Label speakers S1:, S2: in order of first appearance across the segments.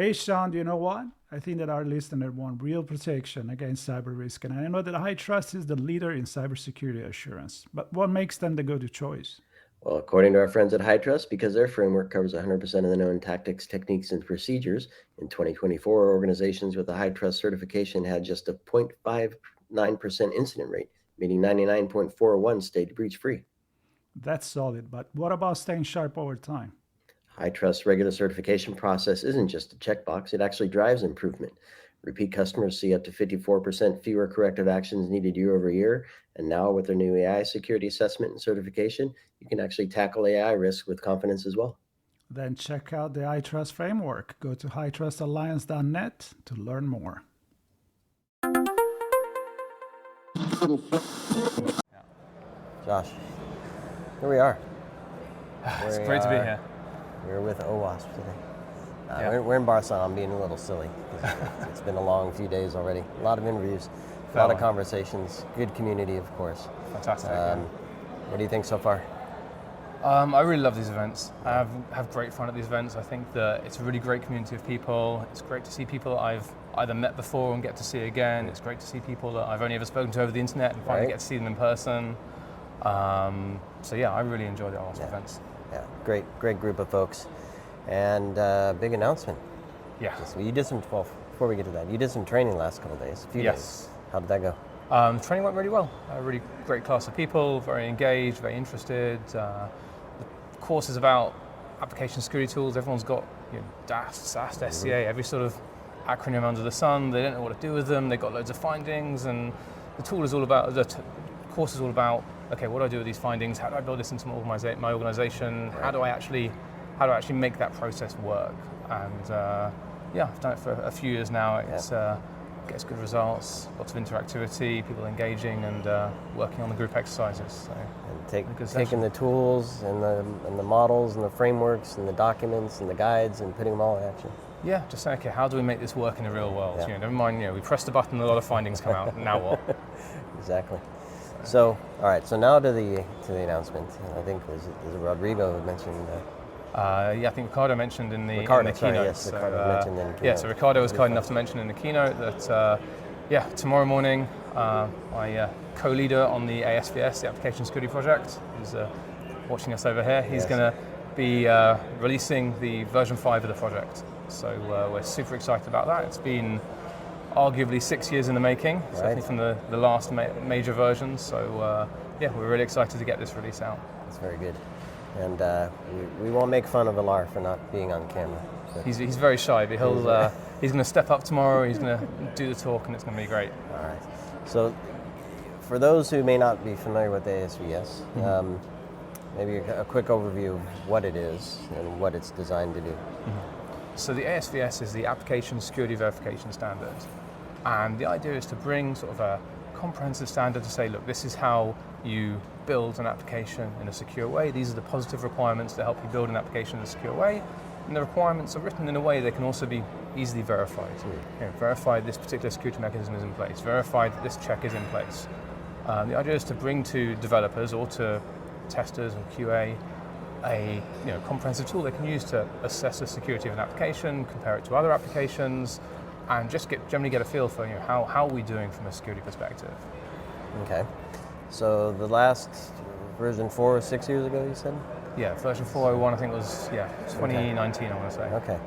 S1: Hey, Sean, do you know what? I think that our listener want real protection against cyber risk, and I know that HiTrust is the leader in cybersecurity assurance. But what makes them the go-to choice?
S2: Well, according to our friends at HiTrust, because their framework covers 100% of the known tactics, techniques, and procedures, in 2024, organizations with a HiTrust certification had just a 0.59% incident rate, meaning 99.41 stayed breach-free.
S1: That's solid, but what about staying sharp over time?
S2: HiTrust's regular certification process isn't just a checkbox, it actually drives improvement. Repeat customers see up to 54% fewer corrective actions needed year over year. And now, with their new AI security assessment and certification, you can actually tackle AI risk with confidence as well.
S1: Then check out the iTrust framework. Go to hitrustalliance.net to learn more.
S2: Josh, here we are.
S3: It's great to be here.
S2: We're with OWASP today.
S3: Yeah.
S2: We're in Barcelona. I'm being a little silly. It's been a long few days already. A lot of interviews, a lot of conversations, good community, of course.
S3: Fantastic.
S2: What do you think so far?
S3: I really love these events. I have great fun at these events. I think that it's a really great community of people. It's great to see people that I've either met before and get to see again. It's great to see people that I've only ever spoken to over the internet and finally get to see them in person. So yeah, I really enjoy the OWASP events.
S2: Yeah, great group of folks. And big announcement.
S3: Yeah.
S2: So you did some, well, before we get to that, you did some training last couple of days, a few days. How did that go?
S3: Training went really well. A really great class of people, very engaged, very interested. The course is about application security tools. Everyone's got DAST, SAST, SCA, every sort of acronym under the sun. They don't know what to do with them. They've got loads of findings, and the tool is all about, the course is all about, okay, what do I do with these findings? How do I build this into my organization? How do I actually make that process work? And I've done it for a few years now. It's gets good results, lots of interactivity, people engaging and working on the group exercises. So
S2: and taking the tools and the models and the frameworks and the documents and the guides and putting them all in action.
S3: Yeah, just saying, okay, how do we make this work in the real world? Never mind, we press the button, a lot of findings come out. Now what?
S2: Exactly. So, all right. So now to the announcement. I think was Rodrigo who mentioned.
S3: I think Ricardo mentioned in the
S2: Ricardo
S3: keynote.
S2: Mentioned in the keynote.
S3: So Ricardo was kind enough to mention in the keynote that tomorrow morning, my co-leader on the ASVS, the Application Security Project, who's watching us over here, he's going to be releasing the version 5 of the project. So we're super excited about that. It's been arguably 6 years in the making, certainly from the last major version. So we're really excited to get this release out.
S2: That's very good. And we won't make fun of Alar for not being on camera.
S3: He's very shy, but he's going to step up tomorrow. He's going to do the talk, and it's going to be great.
S2: All right. So, for those who may not be familiar with ASVS, maybe a quick overview of what it is and what it's designed to do.
S3: So the ASVS is the Application Security Verification Standard, and the idea is to bring sort of a comprehensive standard to say, look, this is how you build an application in a secure way. These are the positive requirements that help you build an application in a secure way. And the requirements are written in a way that can also be easily verified. Verify this particular security mechanism is in place. Verify that this check is in place. The idea is to bring to developers or to testers or QA a comprehensive tool they can use to assess the security of an application, compare it to other applications, and just generally get a feel for how are we doing from a security perspective.
S2: Okay. So the last version 4 was 6 years ago, you said?
S3: Yeah, version 4.01 I think was 2019. I want to say.
S2: Okay.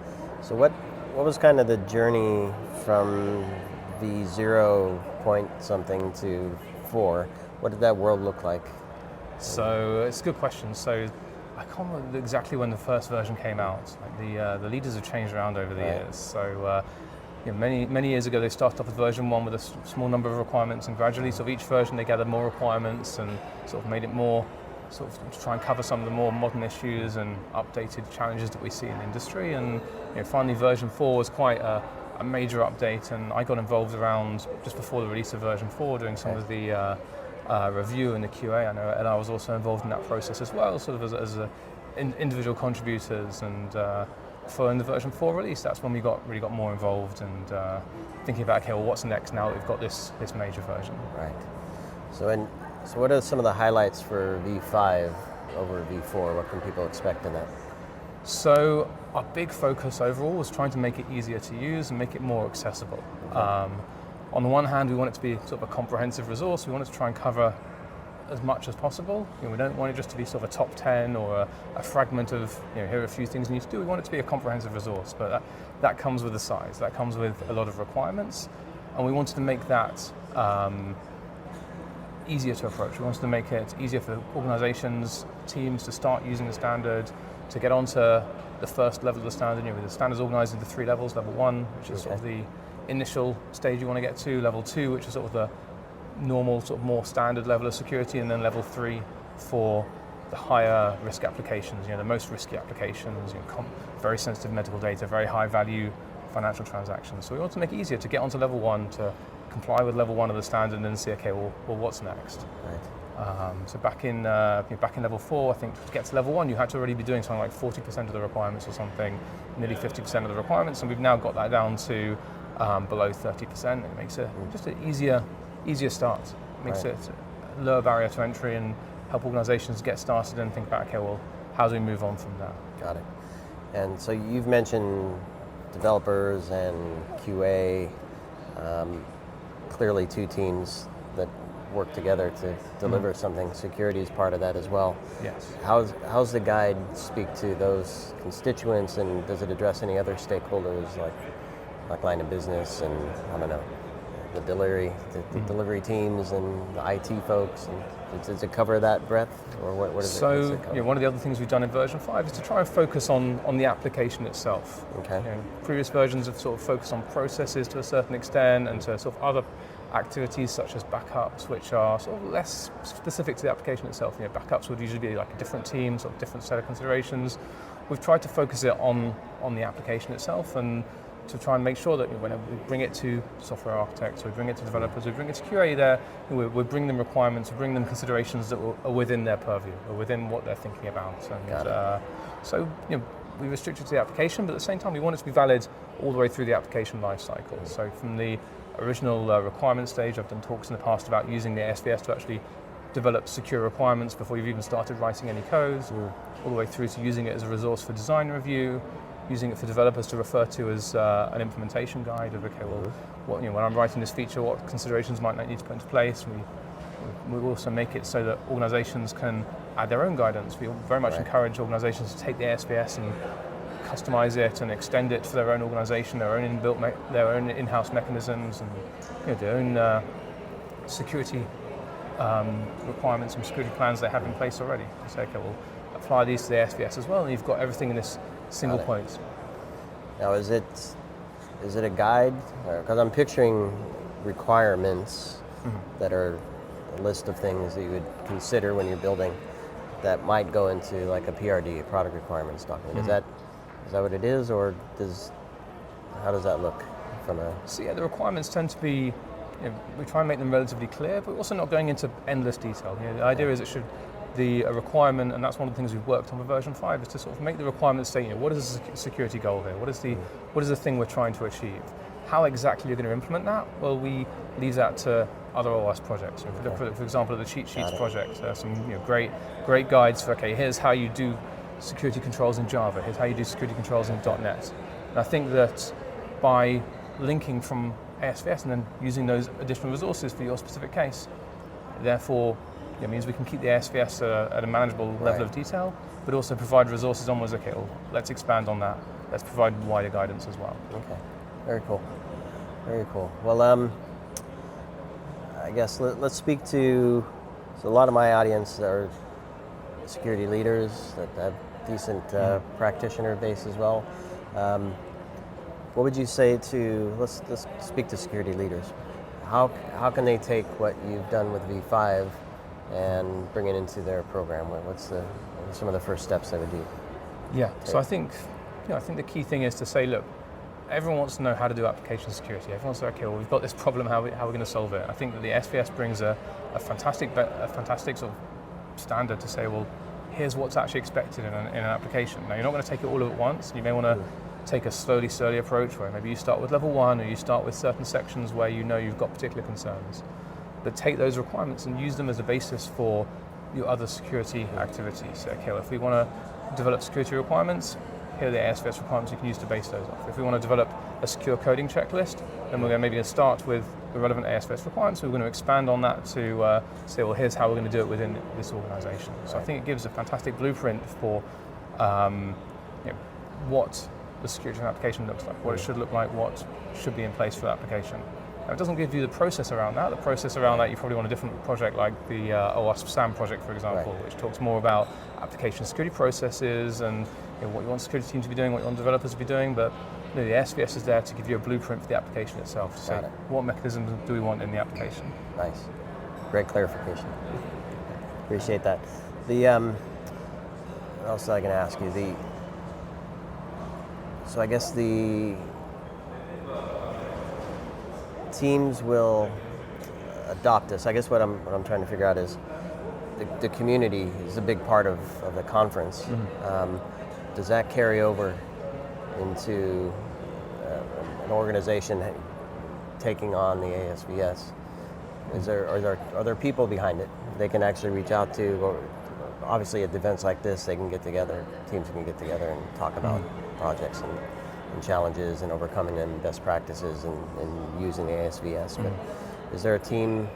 S2: So what was kind of the journey from the 0 point something to 4? What did that world look like?
S3: So it's a good question. So I can't remember exactly when the first version came out. Like the leaders have changed around over the years. So many years ago they started off with version 1 with a small number of requirements, and gradually sort of each version they gathered more requirements and sort of made it more sort of to try and cover some of the more modern issues and updated challenges that we see in the industry. And finally version 4 was quite a major update, and I got involved around just before the release of version 4 doing some of the review and the QA. I know and I was also involved in that process as well, sort of as individual contributors. And following the version 4 release, that's when we really got more involved and thinking about, okay, well, what's next now that we've got this major version.
S2: Right. So what are some of the highlights for V5 over V4? What can people expect in that?
S3: So our big focus overall was trying to make it easier to use and make it more accessible. On the one hand, we want it to be sort of a comprehensive resource. We want it to try and cover as much as possible. We don't want it just to be sort of a top 10 or a fragment of, here are a few things you need to do. We want it to be a comprehensive resource, but that comes with the size. That comes with a lot of requirements, and we wanted to make that easier to approach. We wanted to make it easier for organizations, teams to start using the standard, to get onto the first level of the standard. The standard's organized into 3 levels. Level 1, which is sort of the initial stage you want to get to. Level 2, which is sort of the normal, sort of more standard level of security, and then level 3 for the higher risk applications, the most risky applications, very sensitive medical data, very high value financial transactions. So we want to make it easier to get onto level 1, to comply with level 1 of the standard, and then see, okay, well what's next?
S2: Right.
S3: So back in level 4, I think to get to level 1, you had to already be doing something like 40% of the requirements or something, nearly 50% of the requirements, and we've now got that down to below 30%. It makes it just an easier start. It makes it a lower barrier to entry and help organizations get started and think about, okay, well, how do we move on from that?
S2: Got it. And so you've mentioned developers and QA, clearly 2 teams that work together to deliver something. Security is part of that as well.
S3: Yes.
S2: How's the guide speak to those constituents, and does it address any other stakeholders like line of business and, I don't know, the delivery teams and the IT folks, and does it cover that breadth, or what does it cover?
S3: One of the other things we've done in version 5 is to try and focus on the application itself.
S2: Okay.
S3: Previous versions have sort of focused on processes to a certain extent, and to sort of other activities such as backups, which are sort of less specific to the application itself. Backups would usually be like a different team, sort of different set of considerations. We've tried to focus it on the application itself, and to try and make sure that when we bring it to software architects, we bring it to developers, we bring it to QA there, we bring them requirements, we bring them considerations that are within their purview, or within what they're thinking about. And so we restrict it to the application, but at the same time we want it to be valid all the way through the application lifecycle. So from the original requirement stage, I've done talks in the past about using the ASVS to actually develop secure requirements before you've even started writing any code, all the way through to using it as a resource for design review, using it for developers to refer to as an implementation guide of, okay, well, when I'm writing this feature, what considerations might I need to put into place? We also make it so that organizations can add their own guidance. We very much encourage organizations to take the ASVS and customize it and extend it for their own organization, their own their own in-house mechanisms, and their own security requirements and security plans they have in place already. So, okay, we'll apply these to the ASVS as well, and you've got everything in this single point.
S2: Now, is it a guide? Because I'm picturing requirements that are a list of things that you would consider when you're building that might go into like a PRD, a product requirements document. Is that what it is, or how does that look from a?
S3: So the requirements tend to be, we try and make them relatively clear, but also not going into endless detail. The idea is it should a requirement, and that's one of the things we've worked on for version 5, is to sort of make the requirements say, what is the security goal here? What is the thing we're trying to achieve? How exactly you're going to implement that? Well, we leave that to other OWASP projects. If we look for example, at the Cheat Sheets project, there are some great guides for, okay, here's how you do security controls in Java, here's how you do security controls in .NET. And I think that by linking from ASVS and then using those additional resources for your specific case, therefore it means we can keep the ASVS at a manageable level of detail, but also provide resources onwards. Okay, well, let's expand on that. Let's provide wider guidance as well.
S2: Okay, very cool. Very cool. Well, I guess let's speak to, so a lot of my audience are security leaders that have decent practitioner base as well. What would you say to, let's speak to security leaders. How can they take what you've done with V5 and bring it into their program? What are some of the first steps they would do?
S3: Yeah, so I think the key thing is to say, look, everyone wants to know how to do application security. Everyone wants to say, okay, well, we've got this problem, how are we going to solve it? I think that the SVS brings a fantastic sort of standard to say, well, here's what's actually expected in an application. Now, you're not going to take it all at once. You may want to take a slowly approach where maybe you start with level 1, or you start with certain sections where you've got particular concerns. But take those requirements and use them as a basis for your other security activities. So, okay, well, if we want to develop security requirements, here are the ASVS requirements you can use to base those off. If we want to develop a secure coding checklist, then we're maybe going to start with the relevant ASVS requirements. We're going to expand on that to say, well, here's how we're going to do it within this organization. So I think it gives a fantastic blueprint for what the security of an application looks like, what it should look like, what should be in place for the application. Now, it doesn't give you the process around that. The process around that, you probably want a different project like the OWASP SAM project, for example, which talks more about application security processes and what you want security teams to be doing, what you want developers to be doing. But the ASVS is there to give you a blueprint for the application itself. So what mechanisms do we want in the application?
S2: Nice. Great clarification. Appreciate that. The what else was I going to ask you? So I guess the teams will adopt this. I guess what I'm trying to figure out is the community is a big part of the conference. Mm-hmm. Does that carry over into an organization taking on the ASVS? Are there people behind it they can actually reach out to? Or obviously at events like this, they can get together, teams can get together and talk about projects and challenges and overcoming them, best practices and using the ASVS. But is there a team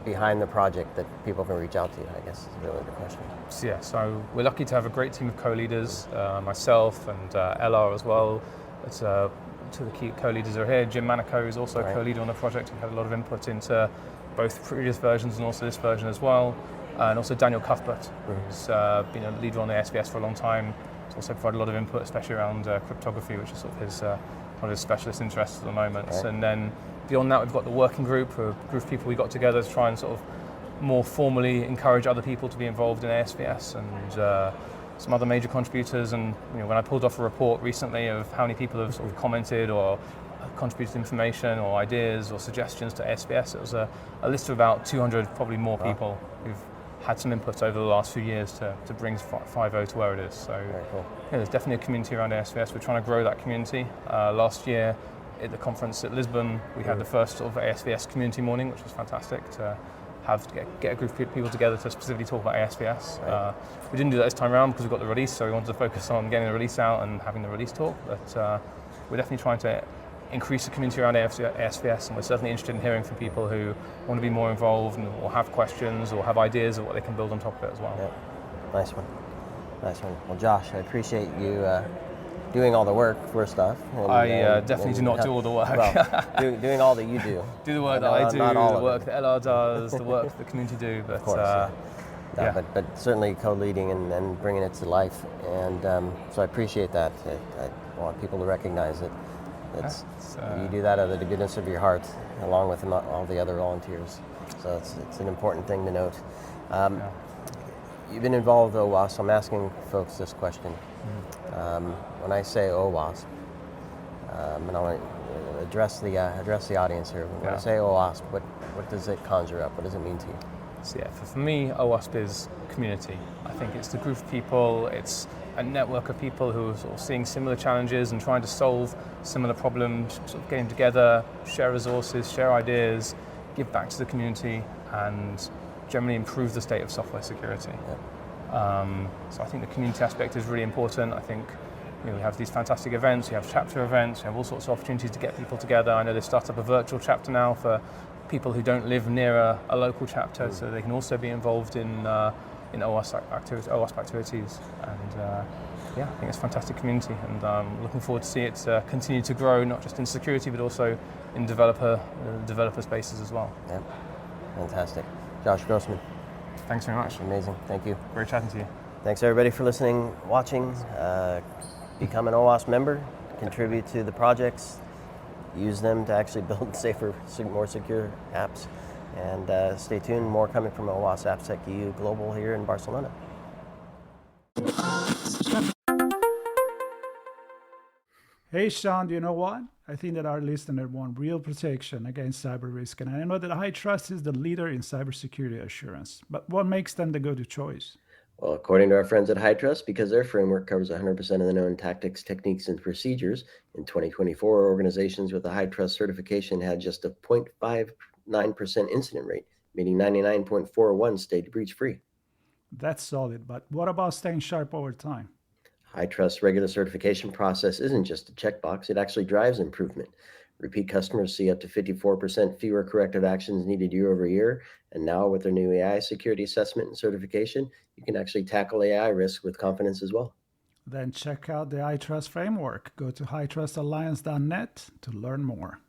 S2: behind the project that people can reach out to, I guess is really the question.
S3: So we're lucky to have a great team of co-leaders, myself and Ella as well. It's two of the key co-leaders are here. Jim Manico is also a co-leader on the project. He had a lot of input into both previous versions and also this version as well. And also Daniel Cuthbert, who's been a leader on the ASVS for a long time. He's also provided a lot of input, especially around cryptography, which is sort of his one of his specialist interests at the moment. And then beyond that, we've got the working group, a group of people we got together to try and sort of more formally encourage other people to be involved in ASVS, and some other major contributors. And when I pulled off a report recently of how many people have sort of commented or contributed information or ideas or suggestions to ASVS, it was a list of about 200, probably more people who've had some input over the last few years to bring 5.0 to where it is. So
S2: cool.
S3: There's definitely a community around ASVS. We're trying to grow that community. Last year at the conference at Lisbon, we had the first sort of ASVS community morning, which was fantastic to get a group of people together to specifically talk about ASVS. We didn't do that this time around because we got the release, so we wanted to focus on getting the release out and having the release talk. But we're definitely trying to increase the community around ASVS, and we're certainly interested in hearing from people who want to be more involved or have questions or have ideas of what they can build on top of it as well.
S2: Yeah. Nice one. Well, Josh, I appreciate you doing all the work first off.
S3: I definitely do not do all the work.
S2: Well, doing all that you do.
S3: Do the work that I do, the work that LR does, the work that the community do. But,
S2: of course, but certainly co-leading and bringing it to life. And so I appreciate that. I want people to recognize it. You do that out of the goodness of your heart, along with all the other volunteers. So it's an important thing to note. You've been involved with OWASP. I'm asking folks this question. When I say OWASP, and I want to address the audience here. When I say OWASP, what does it conjure up? What does it mean to you?
S3: So for me, OWASP is community. I think it's the group of people, it's a network of people who are sort of seeing similar challenges and trying to solve similar problems, sort of getting together, share resources, share ideas, give back to the community, and generally improve the state of software security. So I think the community aspect is really important. I think we have these fantastic events, we have chapter events, we have all sorts of opportunities to get people together. I know they've started up a virtual chapter now for people who don't live near a local chapter, so they can also be involved in OWASP activities. And I think it's a fantastic community, and I'm looking forward to see it continue to grow, not just in security, but also in developer spaces as well.
S2: Yeah, fantastic. Josh Grossman.
S3: Thanks very much.
S2: Amazing, thank you.
S3: Great chatting to you.
S2: Thanks everybody for listening, watching. Become an OWASP member, contribute to the projects, use them to actually build safer, more secure apps. And stay tuned, more coming from OWASP AppSec Global here in Barcelona.
S1: Hey Sean, do you know what? I think that our listener want real protection against cyber risk, and I know that HITRUST is the leader in cybersecurity assurance. But what makes them the go-to choice?
S2: Well, according to our friends at HITRUST, because their framework covers 100% of the known tactics, techniques, and procedures, in 2024, organizations with a HITRUST certification had just a 0.59% incident rate, meaning 99.41 stayed breach-free.
S1: That's solid, but what about staying sharp over time?
S2: HITRUST regular certification process isn't just a checkbox, it actually drives improvement. Repeat customers see up to 54% fewer corrective actions needed year over year. And now with their new AI security assessment and certification, you can actually tackle AI risk with confidence as well.
S1: Then check out the iTrust framework. Go to hitrustalliance.net to learn more.